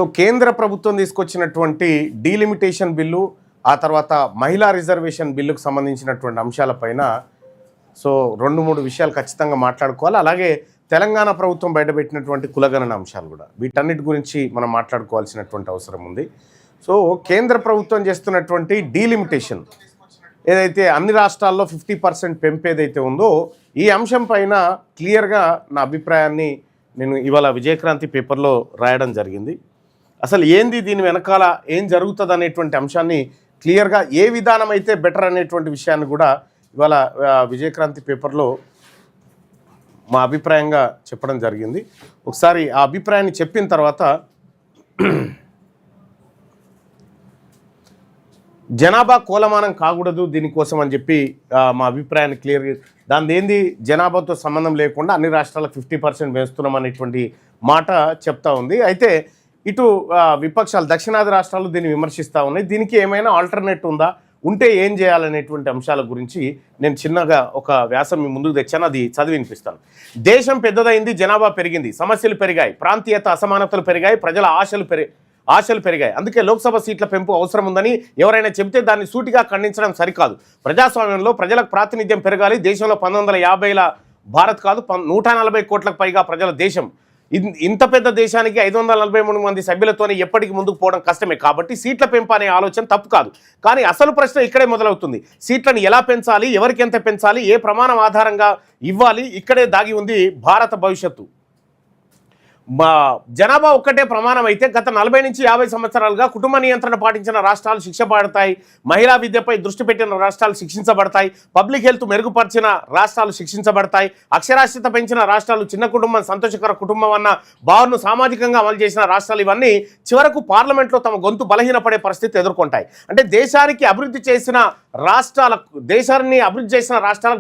So కేంద్ర ప్రభుత్వం తీసుకొచ్చినటువంటి డీలిమిటేషన్ బిల్లు, ఆ తర్వాత మహిళా రిజర్వేషన్ బిల్లుకు సంబంధించినటువంటి అంశాలపైన సో 2-3 విషయాలు ఖచ్చితంగా మాట్లాడుకోవాలి. అలాగే తెలంగాణ ప్రభుత్వం బయటపెట్టినటువంటి కులగణన అంశాలు కూడా, వీటన్నిటి గురించి మనం మాట్లాడుకోవాల్సినటువంటి అవసరం ఉంది. సో కేంద్ర ప్రభుత్వం చేస్తున్నటువంటి డీలిమిటేషన్ ఏదైతే అన్ని రాష్ట్రాల్లో 50% పెంపు ఏదైతే ఉందో, ఈ అంశం పైన క్లియర్గా నా అభిప్రాయాన్ని నేను ఇవాళ విజయక్రాంతి పేపర్లో రాయడం జరిగింది. అసలు ఏంది దీని వెనకాల ఏం జరుగుతుంది అనేటువంటి అంశాన్ని క్లియర్గా ఏ విధానం అయితే బెటర్ అనేటువంటి విషయాన్ని కూడా ఇవాళ విజయక్రాంతి పేపర్లో మా అభిప్రాయంగా చెప్పడం జరిగింది. ఒకసారి ఆ అభిప్రాయాన్ని చెప్పిన తర్వాత జనాభా కోలమానం కాకూడదు దీనికోసం అని చెప్పి మా అభిప్రాయాన్ని క్లియర్గా, దాని ఏంది జనాభాతో సంబంధం లేకుండా అన్ని రాష్ట్రాలకు 50% వేస్తున్నాం అనేటువంటి మాట చెప్తా ఉంది. అయితే ఇటు విపక్షాలు దక్షిణాది రాష్ట్రాలు దీన్ని విమర్శిస్తూ ఉన్నాయి. దీనికి ఏమైనా ఆల్టర్నేట్ ఉందా, ఉంటే ఏం చేయాలనేటువంటి అంశాల గురించి నేను చిన్నగా ఒక వ్యాసం మీ ముందుకు తెచ్చాను, అది చదివి వినిపిస్తాను. దేశం పెద్దదైంది, జనాభా పెరిగింది, సమస్యలు పెరిగాయి, ప్రాంతీయత అసమానతలు పెరిగాయి, ప్రజల ఆశలు పెరిగాయి. అందుకే లోక్సభ సీట్ల పెంపు అవసరం ఉందని ఎవరైనా చెబితే దాన్ని సూటిగా ఖండించడం సరికాదు. ప్రజాస్వామ్యంలో ప్రజలకు ప్రాతినిధ్యం పెరగాలి. దేశంలో 1950ల భారత్ కాదు, 140 కోట్లకు పైగా ప్రజల దేశం. ఇంత పెద్ద దేశానికి 543 మంది సభ్యులతోనే ఎప్పటికీ ముందుకు పోవడం కష్టమే. కాబట్టి సీట్ల పెంపు అనే ఆలోచన తప్పు కాదు. కానీ అసలు ప్రశ్న ఇక్కడే మొదలవుతుంది. సీట్లను ఎలా పెంచాలి, ఎవరికి ఎంత పెంచాలి, ఏ ప్రమాణం ఆధారంగా ఇవ్వాలి, ఇక్కడే దాగి ఉంది భారత భవిష్యత్తు. జనాభా ఒక్కటే ప్రమాణం అయితే గత 40 నుంచి 50 సంవత్సరాలుగా కుటుంబ నియంత్రణ పాటించిన రాష్ట్రాలు శిక్ష పడతాయి, మహిళా విద్యపై దృష్టి పెట్టిన రాష్ట్రాలు శిక్షించబడతాయి, పబ్లిక్ హెల్త్ మెరుగుపరిచిన రాష్ట్రాలు శిక్షించబడతాయి, అక్షరాస్యత పెంచిన రాష్ట్రాలు, చిన్న కుటుంబం సంతోషకర కుటుంబం అన్న భావనను సామాజికంగా అమలు చేసిన రాష్ట్రాలు, ఇవన్నీ చివరకు పార్లమెంట్లో తమ గొంతు బలహీనపడే పరిస్థితి ఎదుర్కొంటాయి. అంటే దేశాన్ని అభివృద్ధి చేసిన రాష్ట్రాలకు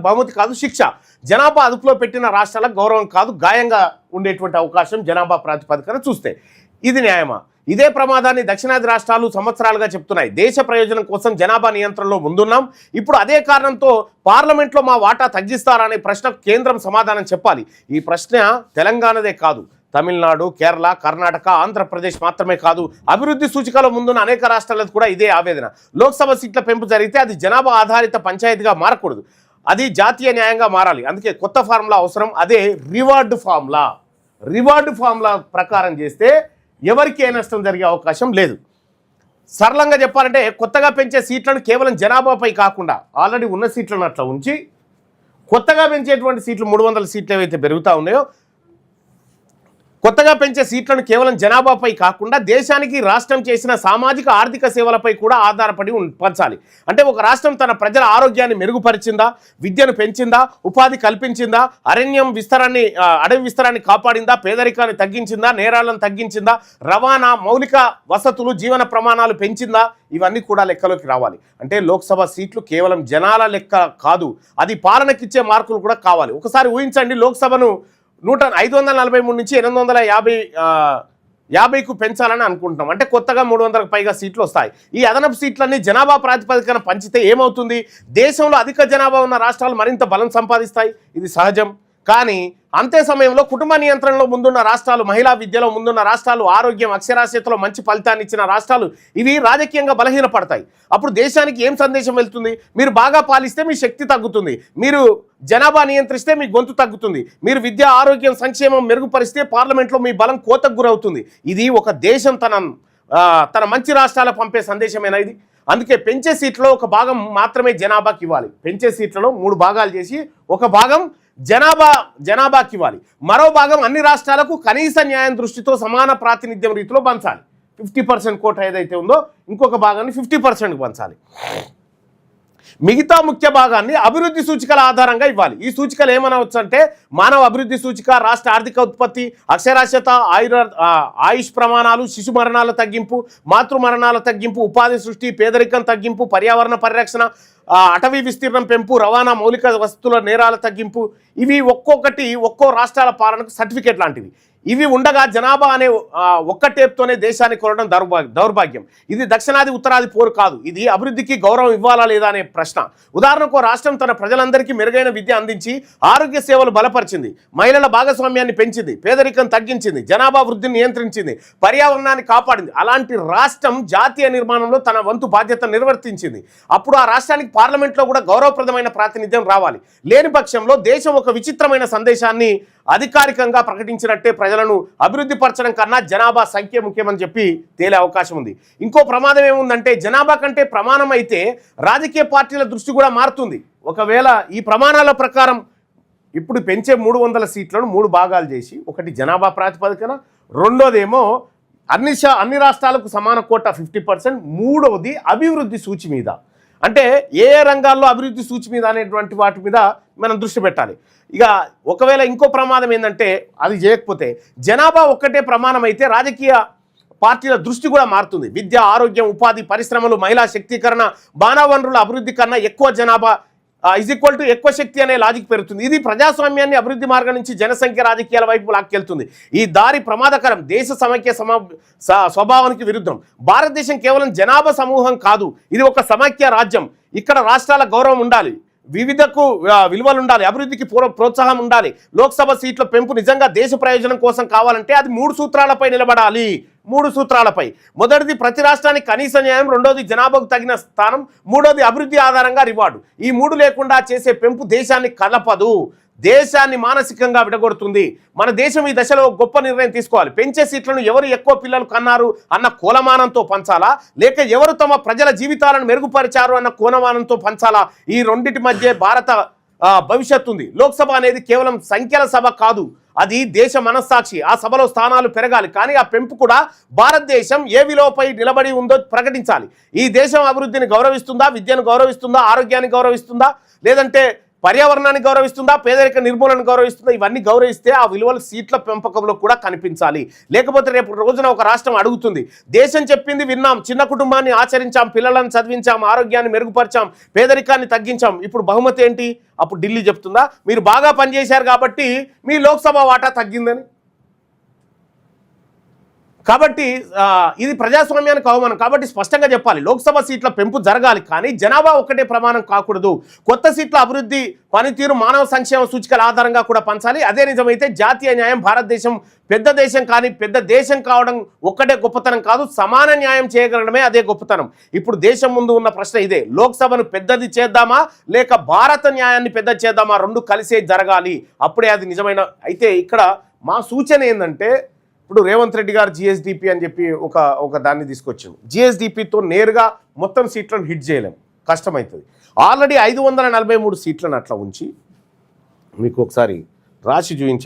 బహుమతి కాదు శిక్ష, జనాభా అదుపులో పెట్టిన రాష్ట్రాలకు గౌరవం కాదు గాయంగా ఉండేటువంటి అవకాశం జనాభా ప్రాతిపదికన చూస్తే. ఇది న్యాయమా? ఇదే ప్రమాదాన్ని దక్షిణాది రాష్ట్రాలు సంవత్సరాలుగా చెప్తున్నాయి. దేశ ప్రయోజనం కోసం జనాభా నియంత్రణలో ముందున్నాం, ఇప్పుడు అదే కారణంతో పార్లమెంట్లో మా వాటా తగ్గిస్తారనే ప్రశ్నకు కేంద్రం సమాధానం చెప్పాలి. ఈ ప్రశ్న తెలంగాణదే కాదు, తమిళనాడు, కేరళ, కర్ణాటక, ఆంధ్రప్రదేశ్ మాత్రమే కాదు, అభివృద్ధి సూచికలో ముందున్న అనేక రాష్ట్రాలకు కూడా ఇదే ఆవేదన. లోక్సభ సీట్ల పెంపు జరిగితే అది జనాభా ఆధారిత పంచాయతీగా మారకూడదు, అది జాతీయ న్యాయంగా మారాలి. అందుకే కొత్త ఫార్ములా అవసరం, అదే రివార్డు ఫార్ములా ప్రకారం చేస్తే ఎవరికి ఏ నష్టం జరిగే అవకాశం లేదు. సరళంగా చెప్పాలంటే కొత్తగా పెంచే సీట్లను కేవలం జనాభాపై కాకుండా ఆల్రెడీ ఉన్న సీట్లను అట్లా ఉంచి, కొత్తగా పెంచేటువంటి సీట్లు 300 సీట్లు ఏవైతే పెరుగుతూ ఉన్నాయో, కొత్తగా పెంచే సీట్లను కేవలం జనాభాపై కాకుండా దేశానికి రాష్ట్రం చేసిన సామాజిక ఆర్థిక సేవలపై కూడా ఆధారపడి పంచాలి. అంటే ఒక రాష్ట్రం తన ప్రజల ఆరోగ్యాన్ని మెరుగుపరిచిందా, విద్యను పెంచిందా, ఉపాధి కల్పించిందా, అడవి విస్తరాన్ని కాపాడిందా, పేదరికాన్ని తగ్గించిందా, నేరాలను తగ్గించిందా, రవాణా, మౌలిక వసతులు, జీవన ప్రమాణాలు పెంచిందా, ఇవన్నీ కూడా లెక్కలోకి రావాలి. అంటే లోక్సభ సీట్లు కేవలం జనాల లెక్క కాదు, అది పాలనకిచ్చే మార్కులు కూడా కావాలి. ఒకసారి ఊహించండి, లోక్సభను 543 నుంచి 850కు పెంచాలని అనుకుంటున్నాం. అంటే కొత్తగా 300కు పైగా సీట్లు వస్తాయి. ఈ అదనపు సీట్లన్నీ జనాభా ప్రాతిపదికన పంచితే ఏమవుతుంది? దేశంలో అధిక జనాభా ఉన్న రాష్ట్రాలు మరింత బలం సంపాదిస్తాయి, ఇది సహజం. కానీ అంతే సమయంలో కుటుంబ నియంత్రణలో ముందున్న రాష్ట్రాలు, మహిళా విద్యలో ముందున్న రాష్ట్రాలు, ఆరోగ్యం, అక్షరాస్యతలో మంచి ఫలితాన్ని ఇచ్చిన రాష్ట్రాలు, ఇవి రాజకీయంగా బలహీనపడతాయి. అప్పుడు దేశానికి ఏం సందేశం వెళ్తుంది? మీరు బాగా పాలిస్తే మీ శక్తి తగ్గుతుంది, మీరు జనాభా నియంత్రిస్తే మీ గొంతు తగ్గుతుంది, మీరు విద్య, ఆరోగ్యం, సంక్షేమం మెరుగుపరిస్తే పార్లమెంట్లో మీ బలం కోతకు గురవుతుంది. ఇది ఒక దేశం తన మంచి రాష్ట్రాలకు పంపే సందేశమేనా ఇది? అందుకే పెంచే సీట్లలో ఒక భాగం మాత్రమే జనాభాకి ఇవ్వాలి. పెంచే సీట్లలో 3 భాగాలు చేసి ఒక భాగం జనాభాకి ఇవ్వాలి, మరో భాగం అన్ని రాష్ట్రాలకు కనీస న్యాయం దృష్టితో సమాన ప్రాతినిధ్యం రీతిలో పంచాలి. 50% కోట ఏదైతే ఉందో ఇంకొక భాగాన్ని 50%కి పంచాలి. మిగతా ముఖ్య భాగాన్ని అభివృద్ధి సూచికల ఆధారంగా ఇవ్వాలి. ఈ సూచికలు ఏమనవచ్చు అంటే మానవ అభివృద్ధి సూచిక, రాష్ట్ర ఆర్థిక ఉత్పత్తి, అక్షరాస్యత, ఆయుష్ ప్రమాణాలు, శిశు మరణాల తగ్గింపు, మాతృ మరణాల తగ్గింపు, ఉపాధి సృష్టి, పేదరికం తగ్గింపు, పర్యావరణ పరిరక్షణ, అటవీ విస్తీర్ణం పెంపు, రవాణా, మౌలిక వసతుల నేరాల తగ్గింపు. ఇవి ఒక్కో రాష్ట్రాల పాలనకు సర్టిఫికేట్ లాంటివి. ఇవి ఉండగా జనాభా అనే ఒక్క టేప్తోనే దేశాన్ని కొనడం దౌర్భాగ్యం. ఇది దక్షిణాది ఉత్తరాది పోరు కాదు, ఇది అభివృద్ధికి గౌరవం ఇవ్వాలా లేదా అనే ప్రశ్న. ఉదాహరణకు రాష్ట్రం తన ప్రజలందరికీ మెరుగైన విద్య అందించి ఆరోగ్య సేవలు బలపరిచింది, మహిళల భాగస్వామ్యాన్ని పెంచింది, పేదరికం తగ్గించింది, జనాభా వృద్ధిని నియంత్రించింది, పర్యావరణాన్ని కాపాడింది. అలాంటి రాష్ట్రం జాతీయ నిర్మాణంలో తన వంతు బాధ్యత నిర్వర్తించింది. అప్పుడు ఆ రాష్ట్రానికి పార్లమెంట్లో కూడా గౌరవప్రదమైన ప్రాతినిధ్యం రావాలి. లేని పక్షంలో దేశం ఒక విచిత్రమైన సందేశాన్ని అధికారికంగా ప్రకటించినట్టే ప్రజలను అభివృద్ధి పరచడం కన్నా జనాభా సంఖ్య ముఖ్యమని చెప్పి తేలే అవకాశం ఉంది. ఇంకో ప్రమాదం ఏముందంటే జనాభా కంటే ప్రమాణం అయితే రాజకీయ పార్టీల దృష్టి కూడా మారుతుంది. ఒకవేళ ఈ ప్రమాణాల ప్రకారం ఇప్పుడు పెంచే 300 సీట్లను 3 భాగాలు చేసి, ఒకటి జనాభా ప్రాతిపదికన, రెండోదేమో అన్ని రాష్ట్రాలకు సమాన కోటా 50%, మూడవది అభివృద్ధి సూచి మీద. అంటే ఏ రంగాల్లో అభివృద్ధి సూచి మీద అనేటువంటి వాటి మీద మనం దృష్టి పెట్టాలి. ఇక ఒకవేళ ఇంకో ప్రమాదం ఏంటంటే అది చేయకపోతే జనాభా ఒక్కటే ప్రమాణం అయితే రాజకీయ పార్టీల దృష్టి కూడా మారుతుంది. విద్య, ఆరోగ్యం, ఉపాధి, పరిశ్రమలు, మహిళా శక్తీకరణ, మానవ వనరుల అభివృద్ధి కన్నా ఎక్కువ జనాభా ఎక్కువ శక్తి అనే లాజిక్ పెరుగుతుంది. ఇది ప్రజాస్వామ్యాన్ని అభివృద్ధి మార్గం నుంచి జనసంఖ్య రాజకీయాల వైపు లాక్కెళ్తుంది. ఈ దారి ప్రమాదకరం, దేశ సమైక్య స్వభావానికి విరుద్ధం. భారతదేశం కేవలం జనాభా సమూహం కాదు, ఇది ఒక సమైక్య రాజ్యం. ఇక్కడ రాష్ట్రాల గౌరవం ఉండాలి, వివిధకు విలువలు ఉండాలి, అభివృద్ధికి ప్రోత్సాహం ఉండాలి. లోక్సభ సీట్ల పెంపు నిజంగా దేశ ప్రయోజనం కోసం కావాలంటే అది 3 సూత్రాలపై నిలబడాలి. 3 సూత్రాలపై. మొదటిది ప్రతి రాష్ట్రానికి కనీస న్యాయం, రెండోది జనాభాకు తగిన స్థానం, మూడోది అభివృద్ధి ఆధారంగా రివార్డు. ఈ 3 లేకుండా చేసే పెంపు దేశాన్ని కలపదు, దేశాన్ని మానసికంగా విడగొడుతుంది. మన దేశం ఈ దశలో గొప్ప నిర్ణయం తీసుకోవాలి. పెంచే సీట్లను ఎవరు ఎక్కువ పిల్లలు కన్నారు అన్న కోలమానంతో పంచాలా, లేక ఎవరు తమ ప్రజల జీవితాలను మెరుగుపరిచారు అన్న కోలమానంతో పంచాలా? ఈ రెండింటి మధ్య భారత భవిష్యత్తు ఉంది. లోక్సభ అనేది కేవలం సంఖ్యల సభ కాదు, అది దేశ మనస్సాక్షి. ఆ సభలో స్థానాలు పెరగాలి, కానీ ఆ పెంపు కూడా భారతదేశం ఏ విలువపై నిలబడి ఉందో ప్రకటించాలి. ఈ దేశం అభివృద్ధిని గౌరవిస్తుందా, విద్యను గౌరవిస్తుందా, ఆరోగ్యాన్ని గౌరవిస్తుందా, లేదంటే పర్యావరణాన్ని గౌరవిస్తుందా, పేదరిక నిర్మూలన గౌరవిస్తుందా? ఇవన్నీ గౌరవిస్తే ఆ విలువలు సీట్ల పెంపకంలో కూడా కనిపించాలి. లేకపోతే రేపు రోజున ఒక రాష్ట్రం అడుగుతుంది, దేశం చెప్పింది విన్నాం, చిన్న కుటుంబాన్ని ఆచరించాం, పిల్లలను చదివించాం, ఆరోగ్యాన్ని మెరుగుపరిచాం, పేదరికాన్ని తగ్గించాం, ఇప్పుడు బహుమతి ఏంటి? అప్పుడు ఢిల్లీ చెప్తుందా మీరు బాగా పనిచేశారు కాబట్టి మీ లోక్సభ వాటా తగ్గిందని? కాబట్టి ఇది ప్రజాస్వామ్యానికి అవమానం. కాబట్టి స్పష్టంగా చెప్పాలి, లోక్సభ సీట్ల పెంపు జరగాలి, కానీ జనాభా ఒక్కటే ప్రమాణం కాకూడదు. కొత్త సీట్ల అభివృద్ధి, పనితీరు, మానవ సంక్షేమ సూచికల ఆధారంగా కూడా పంచాలి. అదే నిజమైతే జాతీయ న్యాయం, భారతదేశం పెద్ద దేశం కానీ పెద్ద దేశం కావడం ఒక్కటే గొప్పతనం కాదు, సమాన న్యాయం చేయగలడమే అదే గొప్పతనం. ఇప్పుడు దేశం ముందు ఉన్న ప్రశ్న ఇదే, లోక్సభను పెద్దది చేద్దామా లేక భారత న్యాయాన్ని పెద్ద చేద్దామా? 2 కలిసే జరగాలి, అప్పుడే అది నిజమైన. అయితే ఇక్కడ మా సూచన ఏంటంటే, ఇప్పుడు రేవంత్ రెడ్డి గారు జిఎస్డిపి అని చెప్పి ఒక దాన్ని తీసుకొచ్చాము. జిఎస్డిపితో నేరుగా మొత్తం సీట్లను హిట్ చేయలేం, కష్టమవుతుంది. ఆల్రెడీ 543 సీట్లను అట్లా ఉంచి మీకు ఒకసారి రాసి చూపించే